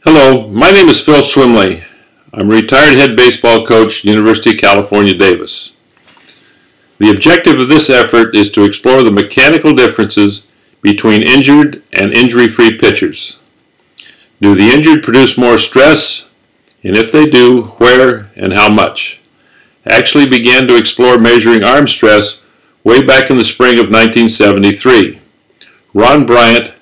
Hello, my name is Phil Swimley. I'm a retired head baseball coach, University of California, Davis. The objective of this effort is to explore the mechanical differences between injured and injury-free pitchers. Do the injured produce more stress? And if they do, where and how much? I actually began to explore measuring arm stress way back in the spring of 1973. Ron Bryant,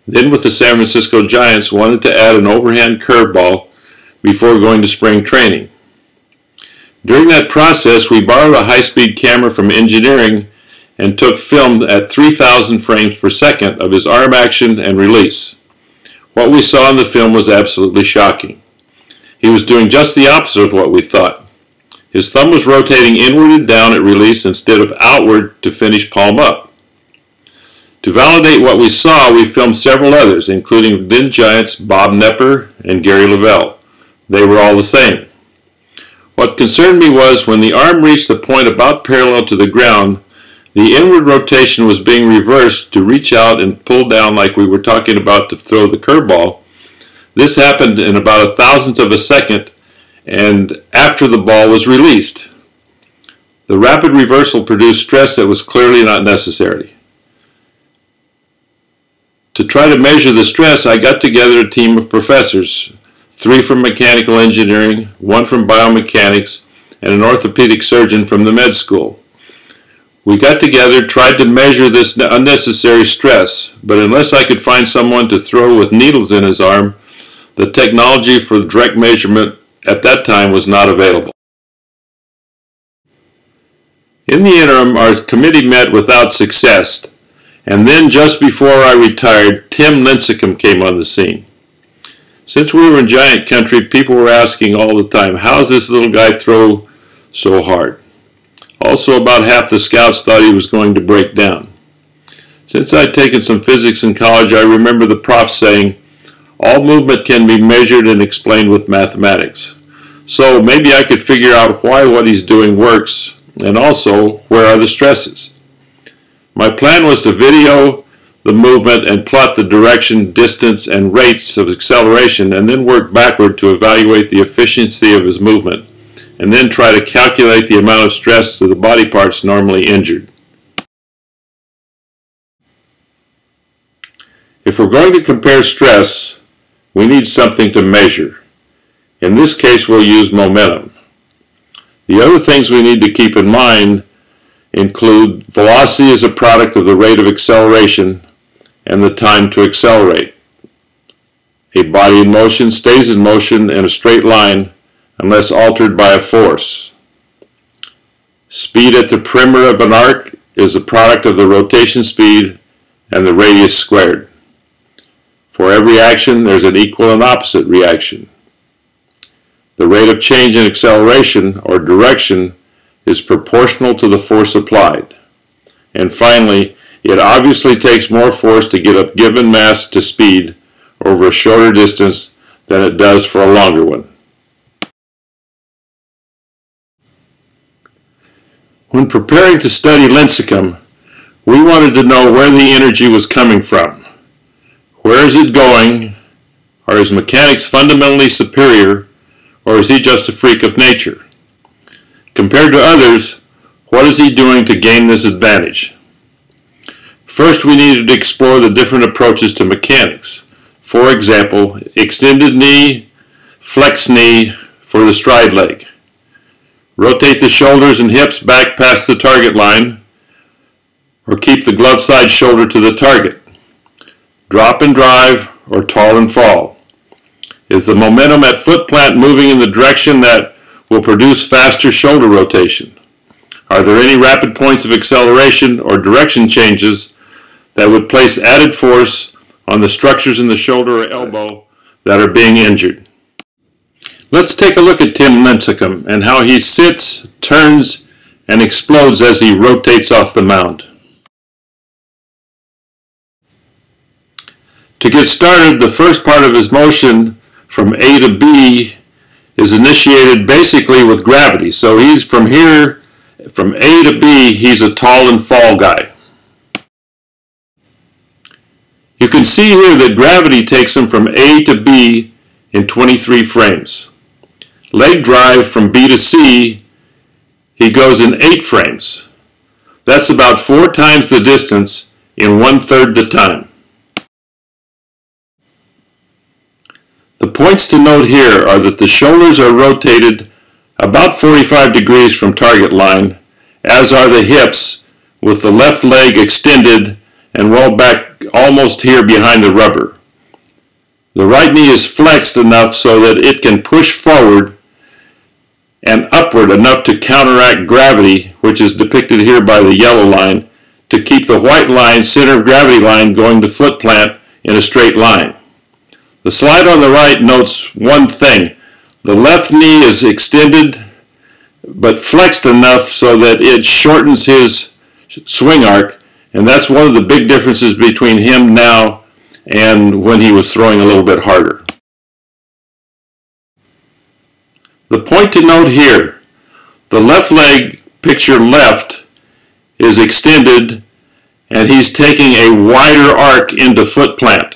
then with the San Francisco Giants, wanted to add an overhand curveball before going to spring training. During that process, we borrowed a high-speed camera from engineering and took film at 3,000 frames per second of his arm action and release. What we saw in the film was absolutely shocking. He was doing just the opposite of what we thought. His thumb was rotating inward and down at release instead of outward to finish palm up. To validate what we saw, we filmed several others, including then Giants Bob Knepper and Gary Lavelle. They were all the same. What concerned me was when the arm reached a point about parallel to the ground, the inward rotation was being reversed to reach out and pull down like we were talking about to throw the curveball. This happened in about a thousandth of a second and after the ball was released. The rapid reversal produced stress that was clearly not necessary. To try to measure the stress, I got together a team of professors, 3 from mechanical engineering, 1 from biomechanics, and an orthopedic surgeon from the med school. We got together, tried to measure this unnecessary stress, but unless I could find someone to throw with needles in his arm, the technology for direct measurement at that time was not available. In the interim, our committee met without success. And then just before I retired, Wich Lincecum came on the scene. Since we were in Giant country, people were asking all the time, how's this little guy throw so hard? Also, about half the scouts thought he was going to break down. Since I'd taken some physics in college, I remember the prof saying, all movement can be measured and explained with mathematics. So maybe I could figure out why what he's doing works, and also where are the stresses. My plan was to video the movement and plot the direction, distance, and rates of acceleration, and then work backward to evaluate the efficiency of his movement, and then try to calculate the amount of stress to the body parts normally injured. If we're going to compare stress, we need something to measure. In this case, we'll use momentum. The other things we need to keep in mind include velocity as a product of the rate of acceleration and the time to accelerate. A body in motion stays in motion in a straight line unless altered by a force. Speed at the perimeter of an arc is a product of the rotation speed and the radius squared. For every action, there's an equal and opposite reaction. The rate of change in acceleration or direction is proportional to the force applied. And finally, it obviously takes more force to get a given mass to speed over a shorter distance than it does for a longer one. When preparing to study Lincecum, we wanted to know where the energy was coming from. Where is it going? Are his mechanics fundamentally superior, or is he just a freak of nature? Compared to others, what is he doing to gain this advantage? First, we needed to explore the different approaches to mechanics. For example, extended knee, flex knee for the stride leg. Rotate the shoulders and hips back past the target line, or keep the glove side shoulder to the target. Drop and drive, or tall and fall. Is the momentum at foot plant moving in the direction that will produce faster shoulder rotation? Are there any rapid points of acceleration or direction changes that would place added force on the structures in the shoulder or elbow that are being injured? Let's take a look at Wich Lincecum and how he sits, turns, and explodes as he rotates off the mound. To get started, the first part of his motion from A to B is initiated basically with gravity. So he's from here, from A to B, he's a tall and fall guy. You can see here that gravity takes him from A to B in 23 frames. Leg drive from B to C, he goes in 8 frames. That's about 4 times the distance in 1/3 the time. The points to note here are that the shoulders are rotated about 45 degrees from target line, as are the hips, with the left leg extended and well back almost here behind the rubber. The right knee is flexed enough so that it can push forward and upward enough to counteract gravity, which is depicted here by the yellow line, to keep the white line, center of gravity line, going to foot plant in a straight line. The slide on the right notes one thing. The left knee is extended but flexed enough so that it shortens his swing arc, and that's one of the big differences between him now and when he was throwing a little bit harder. The point to note here, the left leg, picture left, is extended and he's taking a wider arc into foot plant.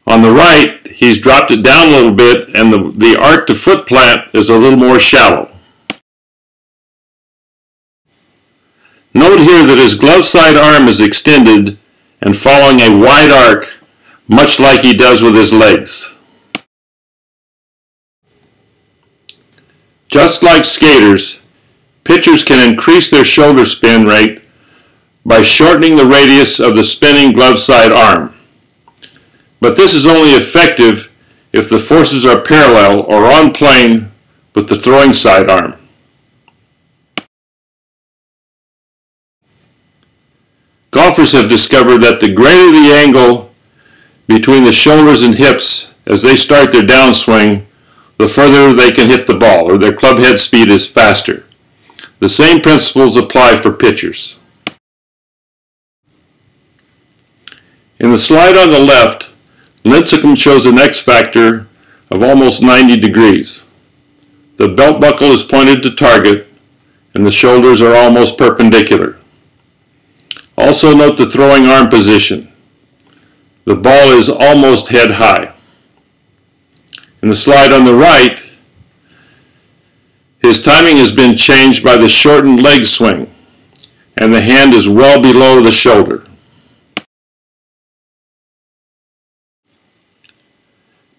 On the right, he's dropped it down a little bit and the arc to foot plant is a little more shallow. Note here that his glove side arm is extended and following a wide arc, much like he does with his legs. Just like skaters, pitchers can increase their shoulder spin rate by shortening the radius of the spinning glove side arm. But this is only effective if the forces are parallel or on plane with the throwing side arm. Golfers have discovered that the greater the angle between the shoulders and hips as they start their downswing, the further they can hit the ball, or their club head speed is faster. The same principles apply for pitchers. In the slide on the left, Lincecum shows an X factor of almost 90 degrees. The belt buckle is pointed to target, and the shoulders are almost perpendicular. Also note the throwing arm position. The ball is almost head high. In the slide on the right, his timing has been changed by the shortened leg swing, and the hand is well below the shoulder.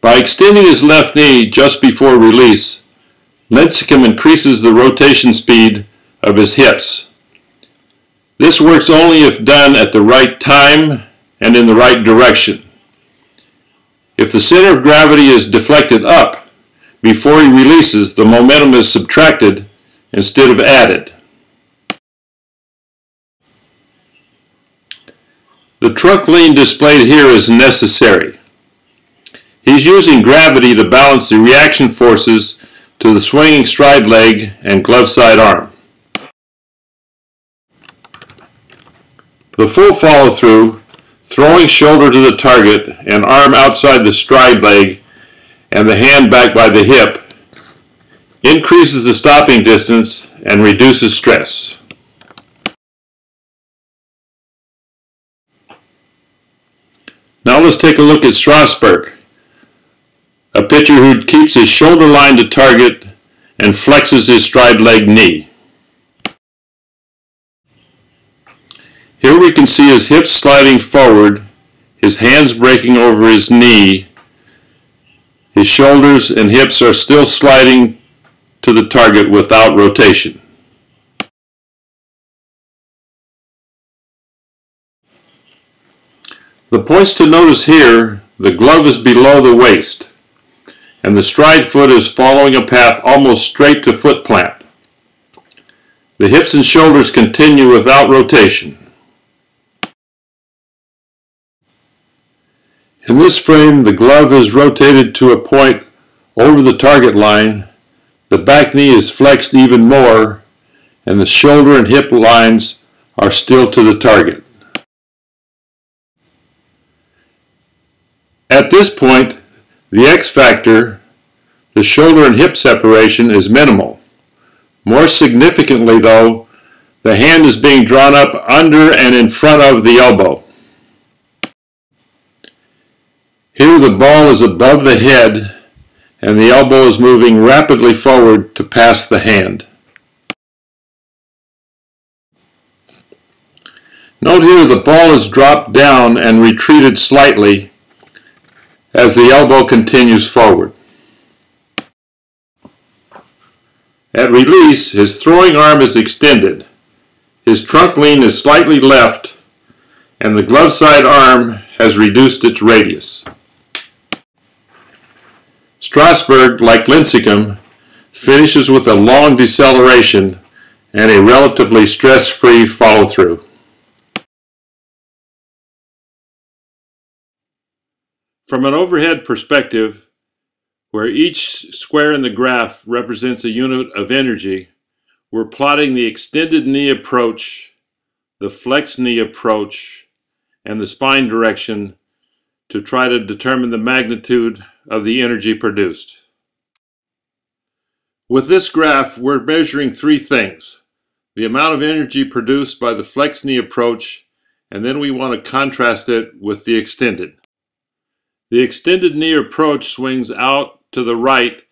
By extending his left knee just before release, Lincecum increases the rotation speed of his hips. This works only if done at the right time and in the right direction. If the center of gravity is deflected up before he releases, the momentum is subtracted instead of added. The trunk lean displayed here is necessary. He's using gravity to balance the reaction forces to the swinging stride leg and glove side arm. The full follow-through, throwing shoulder to the target and arm outside the stride leg and the hand back by the hip, increases the stopping distance and reduces stress. Now let's take a look at Strasberg, a pitcher who keeps his shoulder line to target and flexes his stride leg knee. Here we can see his hips sliding forward, his hands breaking over his knee. His shoulders and hips are still sliding to the target without rotation. The points to notice here, the glove is below the waist, and the stride foot is following a path almost straight to foot plant. The hips and shoulders continue without rotation. In this frame, the glove is rotated to a point over the target line, the back knee is flexed even more, and the shoulder and hip lines are still to the target. At this point, the X factor, the shoulder and hip separation, is minimal. More significantly though, the hand is being drawn up under and in front of the elbow. Here the ball is above the head and the elbow is moving rapidly forward to pass the hand. Note here the ball is dropped down and retreated slightly as the elbow continues forward. At release, his throwing arm is extended, his trunk lean is slightly left, and the glove side arm has reduced its radius. Strasberg, like Lincecum, finishes with a long deceleration and a relatively stress-free follow-through. From an overhead perspective, where each square in the graph represents a unit of energy, we're plotting the extended knee approach, the flexed knee approach, and the spine direction to try to determine the magnitude of the energy produced. With this graph, we're measuring three things: the amount of energy produced by the flexed knee approach, and then we want to contrast it with the extended. The extended knee approach swings out to the right.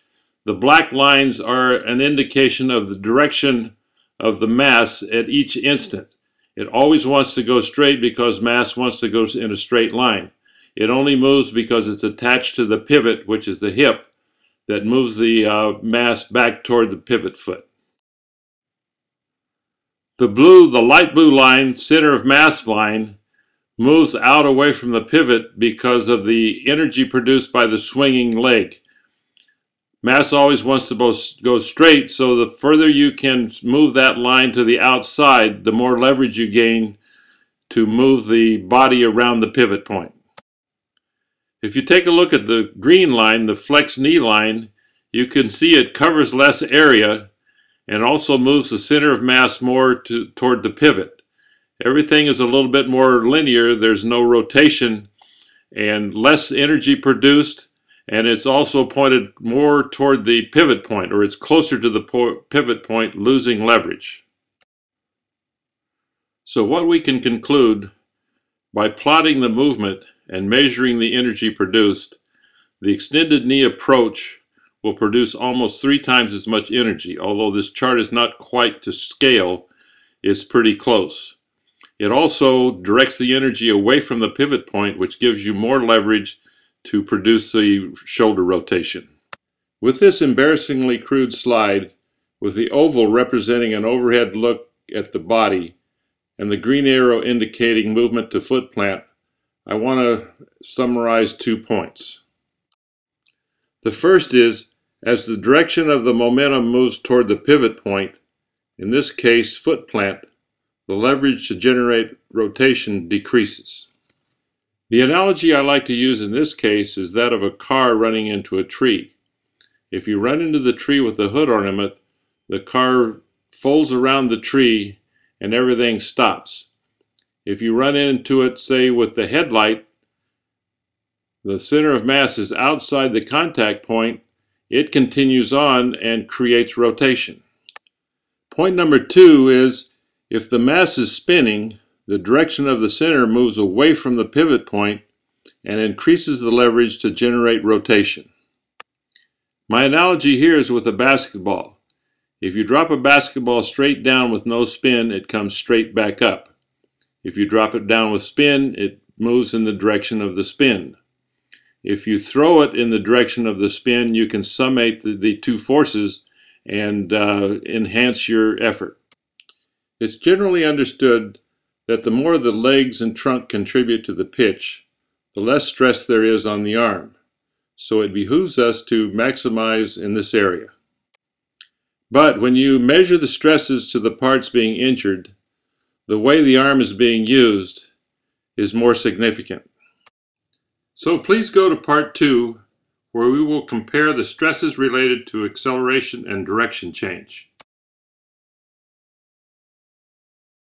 The black lines are an indication of the direction of the mass at each instant. It always wants to go straight because mass wants to go in a straight line. It only moves because it's attached to the pivot, which is the hip, that moves the mass back toward the pivot foot. The light blue line, center of mass line, moves out away from the pivot because of the energy produced by the swinging leg. Mass always wants to go straight, so the further you can move that line to the outside, the more leverage you gain to move the body around the pivot point. If you take a look at the green line, the flexed knee line, you can see it covers less area and also moves the center of mass more toward the pivot. Everything is a little bit more linear. There's no rotation and less energy produced, and it's also pointed more toward the pivot point, or it's closer to the pivot point, losing leverage. So what we can conclude by plotting the movement and measuring the energy produced, the extended knee approach will produce almost 3 times as much energy. Although this chart is not quite to scale, it's pretty close. It also directs the energy away from the pivot point, which gives you more leverage to produce the shoulder rotation. With this embarrassingly crude slide, with the oval representing an overhead look at the body and the green arrow indicating movement to foot plant, I want to summarize 2 points. The first is, as the direction of the momentum moves toward the pivot point, in this case foot plant, the leverage to generate rotation decreases. The analogy I like to use in this case is that of a car running into a tree. If you run into the tree with the hood ornament, the car folds around the tree and everything stops. If you run into it, say, with the headlight, the center of mass is outside the contact point, it continues on and creates rotation. Point number 2 is, if the mass is spinning, the direction of the center moves away from the pivot point and increases the leverage to generate rotation. My analogy here is with a basketball. If you drop a basketball straight down with no spin, it comes straight back up. If you drop it down with spin, it moves in the direction of the spin. If you throw it in the direction of the spin, you can summate the 2 forces and enhance your effort. It's generally understood that the more the legs and trunk contribute to the pitch, the less stress there is on the arm. So it behooves us to maximize in this area. But when you measure the stresses to the parts being injured, the way the arm is being used is more significant. So please go to part 2, where we will compare the stresses related to acceleration and direction change.